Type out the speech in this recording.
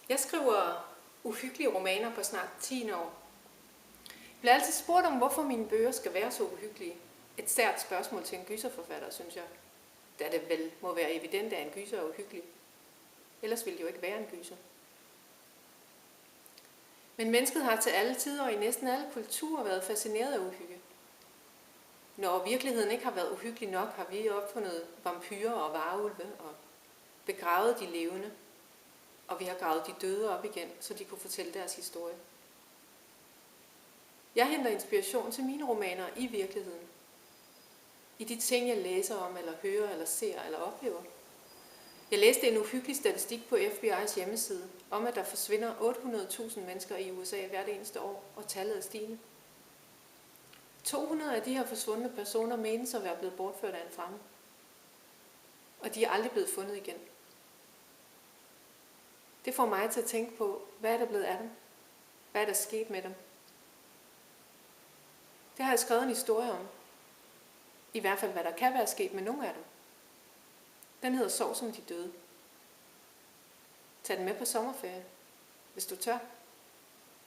Jeg skriver uhyggelige romaner på snart 10 år. Jeg bliver altid spurgt om, hvorfor mine bøger skal være så uhyggelige. Et sært spørgsmål til en gyserforfatter, synes jeg. Da det vel må være evident, at en gyser er uhyggelig. Ellers ville det jo ikke være en gyser. Men mennesket har til alle tider og i næsten alle kulturer været fascineret af uhygge. Når virkeligheden ikke har været uhyggelig nok, har vi opfundet vampyrer og varulve og begravet de levende. Og vi har gravet de døde op igen, så de kunne fortælle deres historie. Jeg henter inspiration til mine romaner i virkeligheden. I de ting, jeg læser om, eller hører, eller ser, eller oplever. Jeg læste en uhyggelig statistik på FBI's hjemmeside, om at der forsvinder 800.000 mennesker i USA hvert eneste år, og tallet er stigende. 200 af de her forsvundne personer menes at være blevet bortført af en fremmed. Og de er aldrig blevet fundet igen. Det får mig til at tænke på, hvad er der blevet af dem? Hvad er der sket med dem? Det har jeg skrevet en historie om. I hvert fald, hvad der kan være sket med nogle af dem. Den hedder Sov som de døde. Tag den med på sommerferie, hvis du tør.